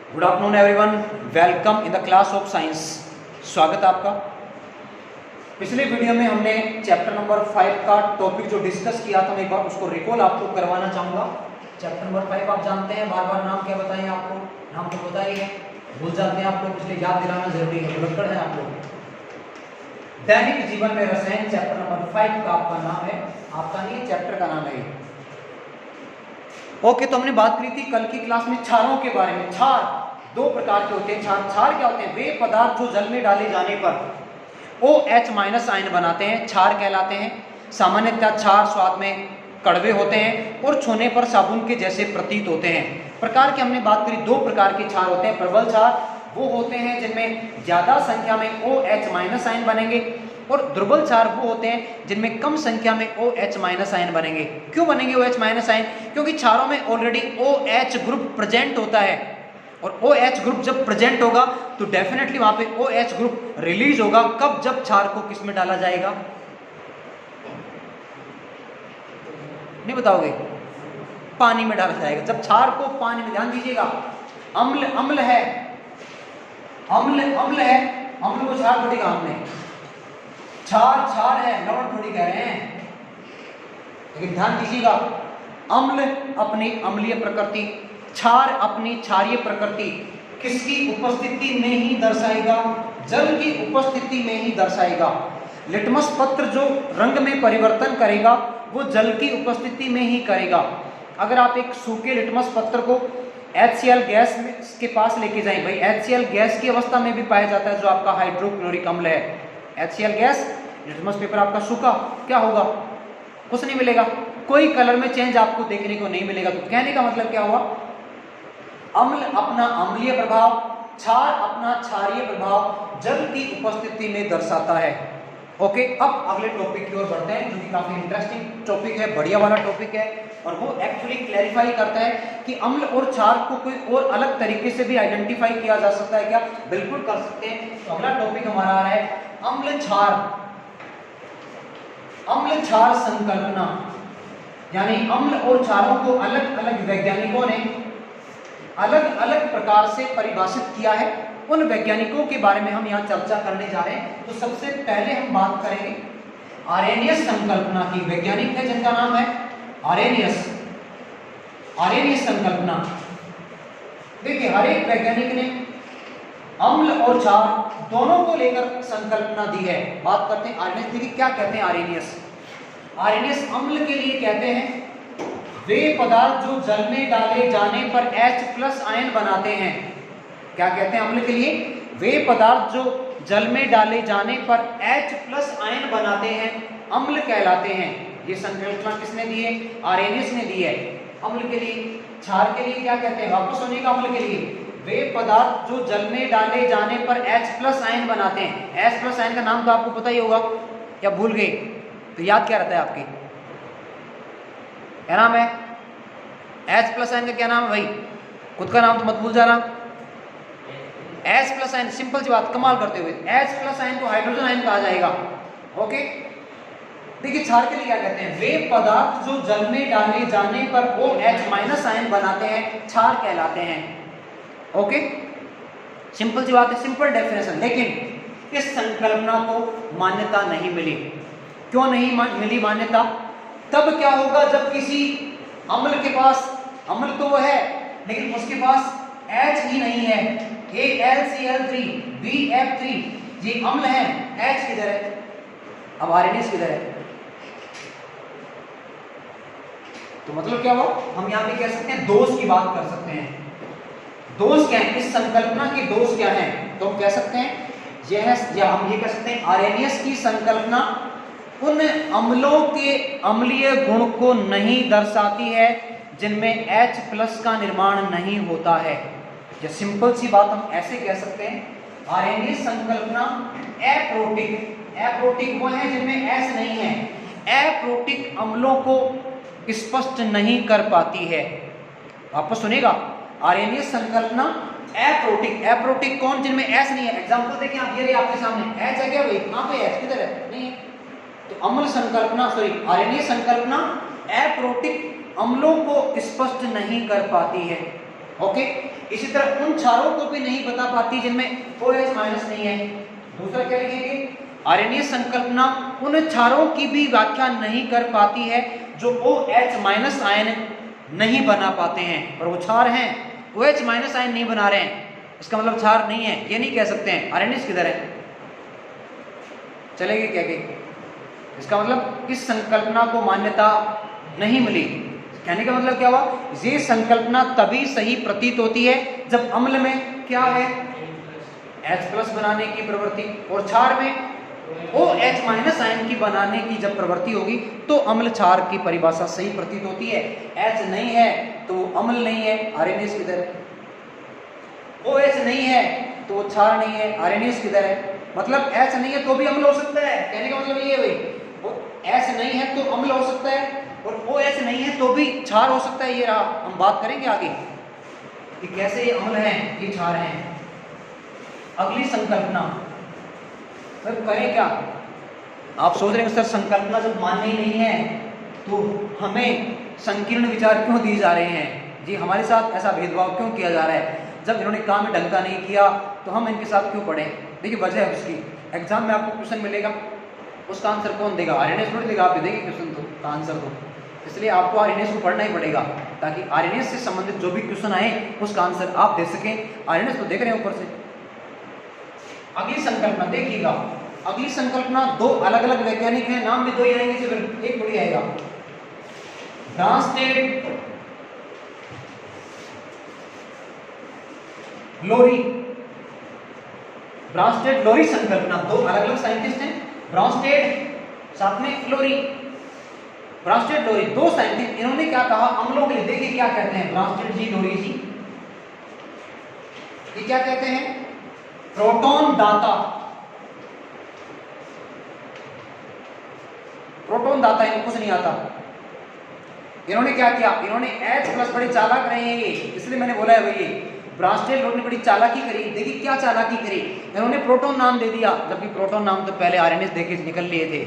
Good afternoon everyone, welcome in the class of science. स्वागत है आपका। पिछले वीडियो में हमने चैप्टर नंबर 5 का टॉपिक जो डिस्कस किया था, मैं एक बार उसको रिकॉल आपको करवाना चाहूँगा। चैप्टर नंबर 5 आप जानते हैं, बार बार नाम क्या बताएं आपको, नाम तो पता ही है, भूल जाते हैं आप लोग, इसलिए याद दिलाना जरूरी है। भुलक्कड़ है आप लोग। दैनिक जीवन में रसायन चैप्टर नंबर 5 का आपका नाम है, आपका नहीं चैप्टर का नाम है। ओके, तो हमने बात करी थी कल की क्लास में क्षारों के बारे में। क्षार दो प्रकार के होते हैं। क्षार क्या होते हैं? वे पदार्थ जो जल में डाले जाने पर OH- आयन बनाते हैं, क्षार कहलाते हैं। सामान्यतः क्षार स्वाद में कड़वे होते हैं और छूने पर साबुन के जैसे प्रतीत होते हैं। प्रकार की हमने बात करी, दो प्रकार के क्षार होते हैं। प्रबल क्षार वो होते हैं जिनमें ज्यादा संख्या में OH- आयन बनेंगे, और दुर्बल क्षार वो होते हैं जिनमें कम संख्या में OH- आयन बनेंगे। क्यों बनेंगे OH- आयन? क्योंकि क्षारों में ऑलरेडी OH ग्रुप प्रेजेंट होता है, और OH ग्रुप जब प्रेजेंट होगा तो डेफिनेटली वहां पे OH ग्रुप रिलीज होगा। कब? जब क्षार को किस में डाला जाएगा? नहीं बताओगे? पानी में डाला जाएगा। जब क्षार को पानी में, ध्यान दीजिएगा, अम्ल है, अम्ल है, अम्ल को क्षार थोड़ी कहा हमने, क्षार है, लवण थोड़ी कह रहे हैं। लेकिन ध्यान दीजिएगा, अम्ल अपनी अम्लीय प्रकृति, क्षार अपनी क्षारीय प्रकृति किसकी उपस्थिति में ही दर्शाएगा? जल की उपस्थिति में ही दर्शाएगा। लिटमस पत्र जो रंग में परिवर्तन करेगा वो जल की उपस्थिति में ही करेगा। अगर आप एक सूखे लिटमस पत्र को HCl गैस के पास लेके जाएं, भाई HCl गैस की अवस्था में भी पाया जाता है जो आपका हाइड्रोक्लोरिक अम्ल है। HCl गैस, लिटमस पेपर आपका सूखा, क्या होगा? कुछ नहीं मिलेगा, कोई कलर में चेंज आपको देखने को नहीं मिलेगा। तो कहने का मतलब क्या हुआ? अम्ल अपना अम्लीय प्रभाव, क्षार अपना क्षारीय प्रभाव जल की उपस्थिति में दर्शाता है। ओके, अब अगले टॉपिक की ओर बढ़ते हैं, जो कि काफी इंटरेस्टिंग टॉपिक है, बढ़िया वाला टॉपिक है, और वो एक्चुअली क्लैरिफाई करता है कि अम्ल और क्षार को कोई और अलग तरीके से भी आइडेंटिफाई किया जा सकता है क्या? बिल्कुल कर सकते हैं। तो अगला टॉपिक हमारा आ रहा है अम्ल क्षार संकल्पना। यानी अम्ल और क्षारों को अलग अलग वैज्ञानिकों ने अलग अलग प्रकार से परिभाषित किया है। उन वैज्ञानिकों के बारे में हम यहाँ चर्चा करने जा रहे हैं। तो सबसे पहले हम बात करेंगे आरेनियस संकल्पना की। वैज्ञानिक है जिनका नाम है आरेनियस संकल्पना। देखिए, हर एक वैज्ञानिक ने अम्ल और क्षार दोनों को लेकर संकल्पना दी है। बात करते हैं आरेनियस। देखिए क्या कहते हैं आरेनियस अम्ल के लिए कहते हैं वे पदार्थ जो जल में डाले जाने पर H+ आयन बनाते हैं। क्या कहते हैं अम्ल के लिए? वे पदार्थ जो जल में डाले जाने पर H+ आयन बनाते हैं, अम्ल कहलाते हैं। ये संकल्पना किसने दी है? आरेनियस ने दी है अम्ल के लिए। क्षार के लिए क्या कहते हैं? वापस सुनिएगा, अम्ल के लिए वे पदार्थ जो जल में डाले जाने पर H+ आयन बनाते हैं। H+ आयन का नाम तो आपको पता ही होगा, या भूल गए? तो याद क्या रहता है आपके? क्या नाम है? H+ आयन का क्या नाम है भाई? खुद का नाम तो मत भूल जा रहा। H+ आयन, सिंपल सी बात, कमाल करते हुए, H+ आयन को हाइड्रोजन आयन कहा जाएगा। ओके, देखिए क्षार के लिए क्या कहते हैं? वे पदार्थ जो जल में डाले जाने पर OH- आयन बनाते हैं, क्षार कहलाते हैं। ओके, सिंपल सी बात है, सिंपल डेफिनेशन। लेकिन इस संकल्पना को मान्यता नहीं मिली। क्यों नहीं मिली मान्यता? तब क्या होगा जब किसी अम्ल के पास, अम्ल तो वो है लेकिन उसके पास H ही नहीं है, AlCl3 BF3, ये अम्ल है, H किधर है? अब आरेनियस किधर है? तो मतलब क्या हुआ? हम यहां पे कह सकते हैं दोष की बात कर सकते हैं। दोष क्या है? इस संकल्पना के दोष क्या है? तो हम कह सकते हैं या हम ये कह सकते हैं आरेनियस की संकल्पना उन अम्लों के अम्लीय गुण को नहीं दर्शाती है जिनमें H+ का निर्माण नहीं होता है। या सिंपल सी बात हम ऐसे कह सकते हैं, आरेनियस संकल्पना एप्रोटिक वो है जिनमें H नहीं है, एप्रोटिक अम्लों को स्पष्ट नहीं कर पाती है। वापस सुनेगा, आरेनियस संकल्पना एप्रोटिक कौन? जिनमें H नहीं है। एग्जांपल देखिए आप, ये आपके सामने H है क्या भाई? कहां पे H? किधर है? नहीं है। तो अम्ल संकल्पना, आरेनियस संकल्पना एप्रोटिक अम्लों को स्पष्ट नहीं कर पाती है। ओके, इसी तरह उन क्षारों को भी नहीं बता पाती जिनमें OH माइनस नहीं है। दूसरा क्या लिखेंगे, आर्यनीय संकल्पना उन क्षारों की भी व्याख्या नहीं कर पाती है जो OH माइनस आयन नहीं बना पाते हैं, और वो क्षार हैं OH माइनस आयन नहीं बना रहे हैं, इसका मतलब क्षार नहीं है, ये नहीं कह सकते हैं। आर्यनीय किधर है, चलेगी क्या कि इसका मतलब इस संकल्पना को मान्यता नहीं मिली। कहने का मतलब क्या हुआ, ये संकल्पना तभी सही प्रतीत होती है जब अम्ल में क्या है H+ बनाने की प्रवृत्ति, और क्षार में OH माइनस आयन की बनाने की जब प्रवृत्ति होगी तो अम्ल क्षार की परिभाषा सही प्रतीत होती है। H नहीं है तो अम्ल नहीं है, आर्यनीय किधर है, OH नहीं है तो क्षार नहीं है, आर्यनीय किधर है, मतलब H नहीं है तो भी अम्ल हो सकता है। कहने का मतलब ये है भाई, H नहीं है तो अम्ल हो सकता है और OH नहीं है तो भी क्षार हो सकता है। ये रहा, हम बात करेंगे आगे कि कैसे ये अम्ल हैं, ये क्षार हैं। अगली संकल्पना, सर करें क्या, आप सोच रहे हैं सर संकल्पना जब मान्य ही नहीं है तो हमें संकीर्ण विचार क्यों दिए जा रहे हैं, जी हमारे साथ ऐसा भेदभाव क्यों किया जा रहा है, जब इन्होंने काम में ढंग का नहीं किया तो हम इनके साथ क्यों पढ़े। देखिए वजह है उसकी, एग्जाम में आपको क्वेश्चन मिलेगा, उसका आंसर कौन देगा, आर्यनीय थोड़ी देगा, आप देंगे क्वेश्चन तो का आंसर तो, इसलिए आपको आर्यनीय को पढ़ना ही पड़ेगा ताकि आर्यनीय से संबंधित जो भी क्वेश्चन आए उसका आंसर आप दे सकें। आर्यनीय तो देख रहे हैं ऊपर से। अगली संकल्पना देखिएगा, अगली संकल्पना दो अलग अलग वैज्ञानिक हैं, नाम भी दो ही आएंगे, सिर्फ एक थोड़ी आएगा। ब्रांस्टेड लोरी, ब्रांस्टेड लोरी संकल्पना, दो अलग अलग साइंटिस्ट हैं, ब्रांस्टेड साथ में लोरी, ब्रांस्टेड लोरी दो साइंटिस्ट। इन्होंने क्या कहा अम्लों के लिए, देखिए क्या कहते हैं ब्रांस्टेड जी लोरी जी, ये क्या कहते हैं, प्रोटॉन दाता, प्रोटॉन दाता इनको कुछ नहीं आता। इन्होंने क्या किया, इन्होंने H+ बड़ी चालाक रहे हैं ये, इसलिए मैंने बोला है भाई ब्रांस्टेड लोरी ने बड़ी चालाकी करी। देखिए क्या चालाकी करी, इन्होंने प्रोटॉन नाम दे दिया, जबकि प्रोटॉन नाम तो पहले आर्यनीय देके निकल लिए थे,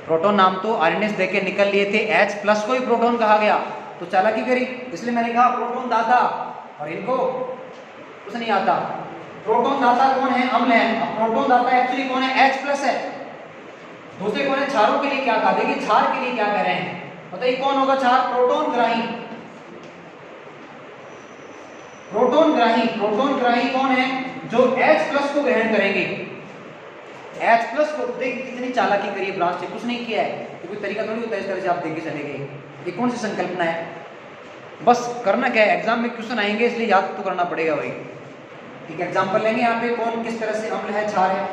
प्रोटॉन नाम तो आर्यनीय देके निकल लिए थे, H+ को ही प्रोटॉन कहा गया, तो चालाकी करी, इसलिए मैंने कहा प्रोटॉन दाता, और इनको कुछ नहीं आता। प्रोटॉन दाता कौन है, अम्ल है, प्रोटॉन दाता एक्चुअली कौन है, H+ है। दूसरे कौन है, क्षारों के लिए क्या कहा, देखिए क्षार के लिए क्या कह रहे हैं, बताइए कौन होगा क्षार, प्रोटॉन ग्राही, प्रोटॉन ग्राही, प्रोटॉन ग्राही कौन है, जो H+ को ग्रहण करेंगे, H+ को। देखिए कितनी चालाकी करी है ब्रांच ने, कुछ नहीं किया है, तो कोई तरीका थोड़ी होता है इस तरह से आप देख के चले गए। ये कौन सी संकल्पना है, बस करना क्या है, एग्जाम में क्वेश्चन आएंगे इसलिए याद तो करना पड़ेगा भाई। ठीक है, एग्जाम्पल लेंगे यहाँ पे कौन किस तरह से अम्ल है क्षार है,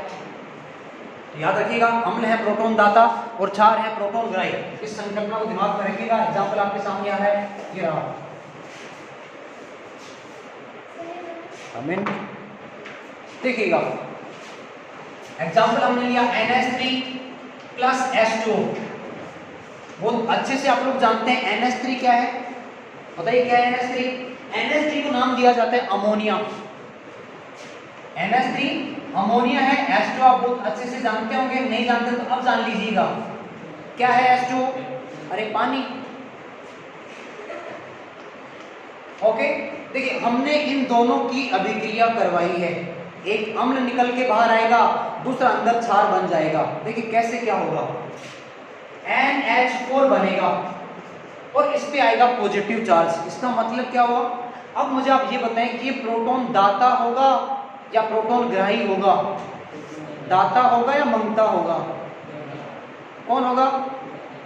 तो याद रखिएगा अम्ल है प्रोटॉन दाता और क्षार है प्रोटॉन ग्राही, इस संकल्पना को दिमाग में रखिएगा। एग्जाम्पल आपके सामने आ रहा है, ये रहा, देखिएगा एग्जाम्पल हमने लिया NH3 + H2O। बहुत अच्छे से आप लोग जानते हैं NH3 क्या है, बताइए क्या है NH3, NH3 को नाम दिया जाता है अमोनिया, NH3 अमोनिया है, H2O आप बहुत अच्छे से जानते होंगे, नहीं जानते तो अब जान लीजिएगा क्या है H2O, अरे पानी। ओके, देखिए हमने इन दोनों की अभिक्रिया करवाई है, एक अम्ल निकल के बाहर आएगा, दूसरा अंदर क्षार बन जाएगा। देखिए कैसे क्या होगा, NH4 बनेगा और इस पे आएगा पॉजिटिव चार्ज, इसका मतलब क्या हुआ। अब मुझे आप ये बताएं कि ये प्रोटॉन दाता होगा या प्रोटॉन ग्राही होगा, दाता होगा या मंगता होगा, कौन होगा,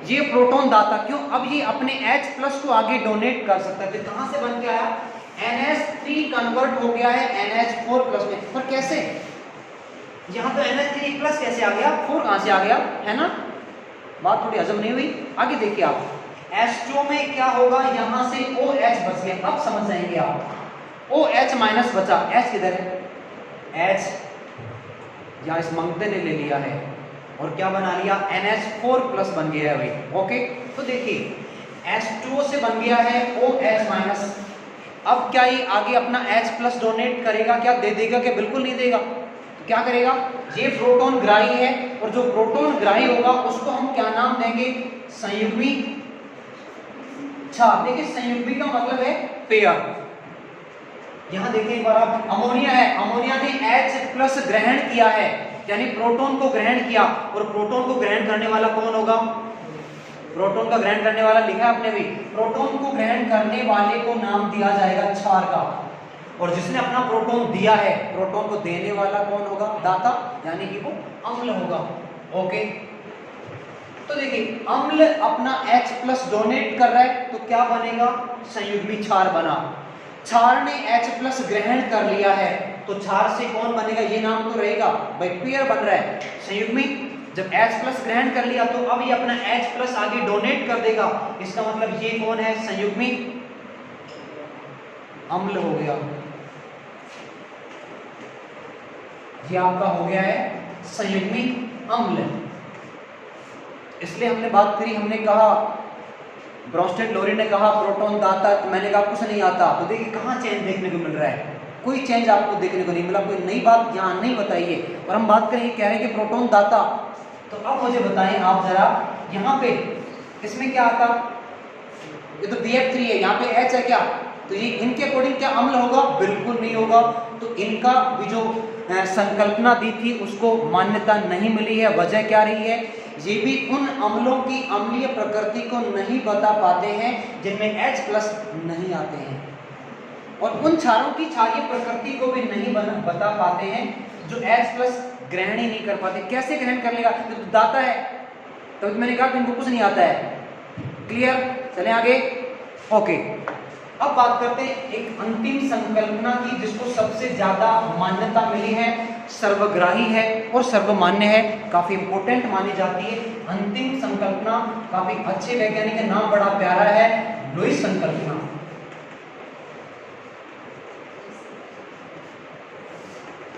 ये प्रोटॉन दाता। क्यों, अब ये अपने H+ को आगे डोनेट कर सकता है, फिर कहां से बन के आया, NH3 कन्वर्ट हो गया है NH4+ में, पर कैसे, यहां तो NH3+ कैसे आ गया, 4 कहां से आ गया, है ना, बात थोड़ी हजम नहीं हुई। आगे देखिए आप, H2 में क्या होगा, यहां से OH बच गया, अब समझ जाएंगे आप, OH- बचा, H किधर है, H यहां इस मंगते ने ले लिया है और क्या बना लिया, NH4+ बन गया है भाई। ओके, तो देखिए H2O से बन गया है OH-। अब क्या ये आगे अपना H+ डोनेट करेगा, क्या दे देगा, क्या बिल्कुल नहीं देगा, तो क्या करेगा, ये प्रोटॉन ग्राही है और जो प्रोटॉन ग्राही होगा उसको हम क्या नाम देंगे, संयुग्मी क्षार। देखिए संयुग्मी का मतलब है पेयर, यहाँ देखिए एक बार आप, अमोनिया है, अमोनिया ने H+ ग्रहण किया है, यानी प्रोटॉन को ग्रहण किया, और प्रोटॉन को ग्रहण करने वाला कौन होगा? प्रोटॉन का ग्रहण करने वाला लिखा है आपने भी, प्रोटॉन को ग्रहण करने वाले को नाम दिया जाएगा क्षार का, और जिसने अपना प्रोटॉन दिया है, प्रोटॉन को देने वाला कौन होगा? दाता, यानी कि वो अम्ल होगा। ओके, तो देखिए अम्ल अपना H+ डोनेट कर रहा है, तो क्या बनेगा? संयुग्मी क्षार बना। क्षार ने H+ ग्रहण कर लिया है, तो क्षार से कौन बनेगा? ये नाम तो रहेगा भाई, पेयर बन रहा है संयुग्मी। जब H+ ग्रहण कर लिया तो अब ये अपना H+ आगे डोनेट कर देगा, इसका मतलब ये कौन है? संयुग्मी अम्ल हो गया। ये आपका हो गया है संयुग्मी अम्ल। इसलिए हमने बात करी, हमने कहा, ब्रॉन्स्टेड लोरी ने कहा प्रोटॉन दाता, तो मैंने कहा कुछ नहीं आता। तो देखिए कहाँ चेंज देखने को मिल रहा है, कोई चेंज आपको देखने को नहीं मिला, कोई नई बात यहाँ नहीं बताइए। और हम बात करें, कह रहे हैं कि प्रोटॉन दाता, तो अब मुझे बताएं आप जरा, यहाँ पे इसमें क्या आता? ये तो BF3 है, यहाँ पे H है क्या? तो ये इनके अकॉर्डिंग क्या अम्ल होगा? बिल्कुल नहीं होगा। तो इनका भी जो संकल्पना दी थी उसको मान्यता नहीं मिली है। वजह क्या रही है? ये भी उन अम्लों की अम्लीय प्रकृति को नहीं बता पाते हैं जिनमें H+ नहीं आते हैं, और उन क्षारों की क्षारीय प्रकृति को भी नहीं बता पाते हैं जो H+ ग्रहण ही नहीं कर पाते। कैसे ग्रहण कर लेगा? तो दाता है, तो मैंने कहा कि इनको कुछ नहीं आता है। क्लियर? चलें आगे। ओके, अब बात करते हैं एक अंतिम संकल्पना की, जिसको सबसे ज्यादा मान्यता मिली है, सर्वग्राही है और सर्वमान्य है, काफी इंपॉर्टेंट मानी जाती है। अंतिम संकल्पना काफी अच्छे वैज्ञानिक का नाम बड़ा प्यारा है, लुईस संकल्पना।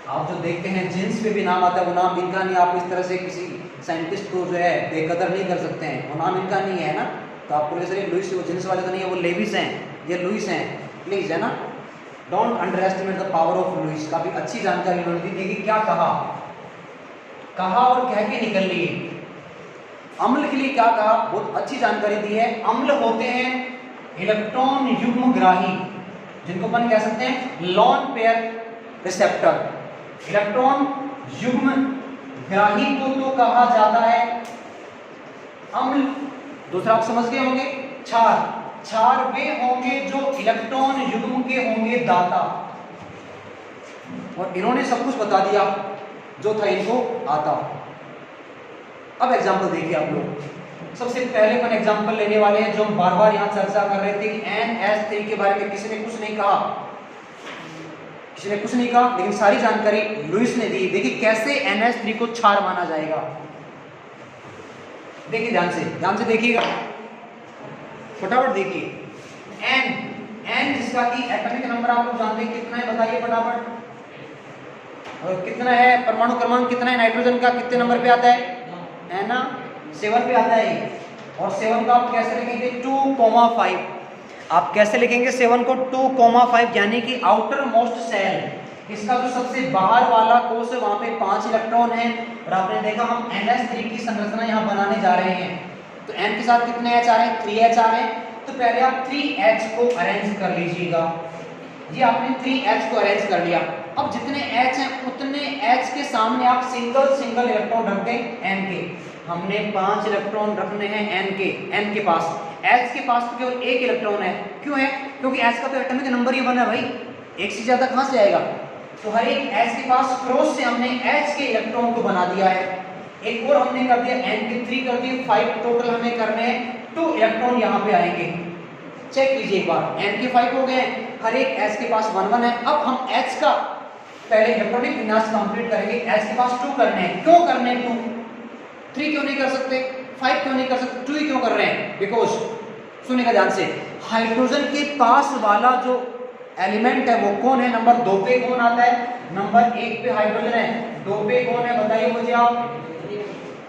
आप जो देखते हैं जींस पे भी नाम आता है, वो नाम इनका नहीं। आप इस तरह से किसी साइंटिस्ट को जो है बेकदर नहीं कर सकते हैं, वो नाम इनका नहीं है ना। तो आपको जैसे लुईस, वो जींस वाले तो नहीं है, वो लेविस हैं, ये लुईस हैं, प्लीज, है ना। Don't underestimate the power of Lewis. काफी अच्छी जानकारी उन्होंने दी। देखिए क्या कहा और कह के निकल लिए। अम्ल के लिए क्या कहा, बहुत अच्छी जानकारी दी है। अम्ल होते हैं इलेक्ट्रॉन युग्मग्राही, जिनको अपन कह सकते हैं लॉन पेयर रिसेप्टर। इलेक्ट्रॉन युग्मग्राही को तो कहा जाता है अम्ल। दूसरा आप समझ गए होंगे, क्षार वे होंगे जो इलेक्ट्रॉन युग्म के होंगे दाता। और इन्होंने सब कुछ बता दिया जो था इनको आता। अब एग्जांपल देखिए आप लोग। सबसे पहले अपन एग्जांपल लेने वाले हैं जो हम बार बार यहां चर्चा कर रहे थे कि NH3 के बारे में किसी ने कुछ नहीं कहा, लेकिन सारी जानकारी लुईस ने दी। देखिए कैसे NH3 को क्षार माना जाएगा। देखिए ध्यान से देखिएगा, फटाफट देखिए। N जिसका कि एटॉमिक नंबर आप लोग जानते हैं कितना है, बताइए फटाफट। और कितना है परमाणु क्रमांक, कितना है नाइट्रोजन का, कितने नंबर पे आता है ना? 7 पे आता है। और 7 को आप कैसे लिखेंगे? 2,5। आप कैसे लिखेंगे 7 को? 2,5, यानी कि आउटर मोस्ट सेल, इसका जो सबसे बाहर वाला कोष है, वहां पे 5 इलेक्ट्रॉन है। और आपने देखा हम NH3 की संरचना यहाँ बनाने जा रहे हैं, तो N के साथ कितने H आ रहे हैं? 3H आ रहे हैं। तो पहले आप 3H को अरेंज कर लीजिएगा। ये आपने 3H को अरेंज कर लिया। अब जितने H हैं उतने H के सामने आप सिंगल इलेक्ट्रॉन रख दें N के। हमने 5 इलेक्ट्रॉन रखने हैं N के पास। H के पास तो केवल 1 इलेक्ट्रॉन है। क्यों है? क्योंकि H का तो एटॉमिक नंबर ही बना है भाई, एक से ज्यादा कहां से आएगा? तो हर एक H के पास क्रॉस से हमने H के इलेक्ट्रॉन को बना दिया है। एक और हमने कर दिया, N के 3 कर दिए, 5 टोटल हमें करने हैं। 2 इलेक्ट्रॉन यहाँ पे आएंगे। चेक कीजिए एक बार, N के 5 हो गए, हर एक H के पास 1 1 है। अब हम H का पहले इलेक्ट्रॉनिक विन्यास कंप्लीट करेंगे। H के पास 2 करने हैं। क्यों करने हैं 2? 3 क्यों नहीं कर सकते? 5 क्यों नहीं कर सकते? 2 ही क्यों कर रहे हैं? बिकॉज सुनिएगा ध्यान से, हाइड्रोजन के पास वाला जो एलिमेंट है वो कौन है? नंबर 2 पे कौन आता है? नंबर 1 पे हाइड्रोजन है। 2 पे कौन है बताइए मुझे आप?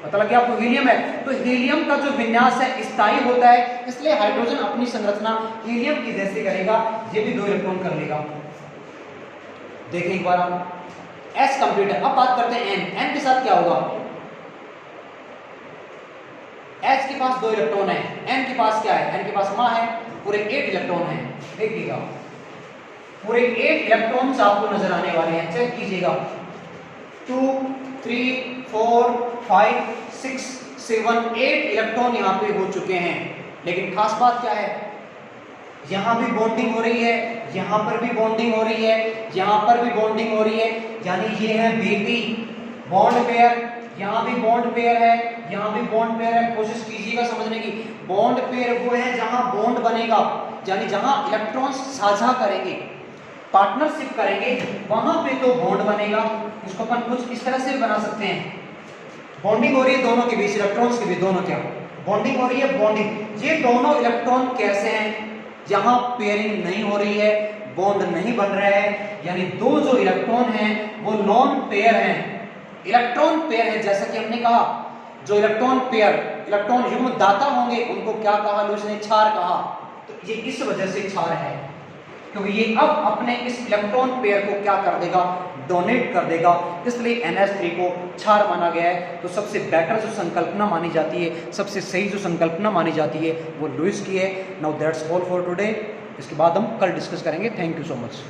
पता लग गया आपको? हीलियम है। तो हीलियम का जो विन्यास है स्थायी होता है, इसलिए हाइड्रोजन अपनी संरचना हीलियम की जैसे करेगा, ये भी 2 इलेक्ट्रॉन कर लेगा। देखिए एक बार आप, S कंप्लीट है। अब बात करते हैं N के साथ क्या होगा? H के पास 2 इलेक्ट्रॉन है, N के पास क्या है? N के पास मां है, पूरे 8 इलेक्ट्रॉन है। देखिएगा पूरे 8 इलेक्ट्रॉन्स आपको नजर आने वाले हैं। चेक कीजिएगा 2 3 4 5 6 7 8 इलेक्ट्रॉन यहाँ पे हो चुके हैं। लेकिन खास बात क्या है, यहाँ भी बॉन्डिंग हो रही है, यहाँ पर भी बॉन्डिंग हो रही है, यहाँ पर भी बॉन्डिंग हो रही है, यानी ये है BP बॉन्ड पेयर। यहाँ भी बॉन्ड पेयर है, यहाँ भी बॉन्ड पेयर है। कोशिश कीजिएगा समझने की। बॉन्ड पेयर वो है जहां बॉन्ड बनेगा, यानी जहां इलेक्ट्रॉन्स साझा करेंगे, पार्टनरशिप करेंगे, वहां पे तो बॉन्ड बनेगा। इसको अपन कुछ इस तरह से भी बना सकते हैं। बॉन्डिंग हो रही है दोनों के बीच, इलेक्ट्रॉन्स के बीच, दोनों क्या बॉन्डिंग हो रही है, बॉन्डिंग। ये दोनों इलेक्ट्रॉन कैसे हैं, जहां पेयरिंग नहीं हो रही है, बॉन्ड नहीं बन रहा है, यानी दो जो इलेक्ट्रॉन हैं वो नॉन पेयर हैं। इलेक्ट्रॉन पेयर है, जैसा कि हमने कहा जो इलेक्ट्रॉन पेयर, इलेक्ट्रॉन युग्म दाता होंगे उनको क्या कहा लुईस ने, क्षार कहा। तो ये इस वजह से क्षार है, क्योंकि ये अब अपने इस इलेक्ट्रॉन पेयर को क्या कर देगा, डोनेट कर देगा, इसलिए NH3 को क्षार माना गया है। तो सबसे बेटर जो संकल्पना मानी जाती है, सबसे सही जो संकल्पना मानी जाती है वो लुईस की है। Now that's all for today. इसके बाद हम कल डिस्कस करेंगे। Thank you so much.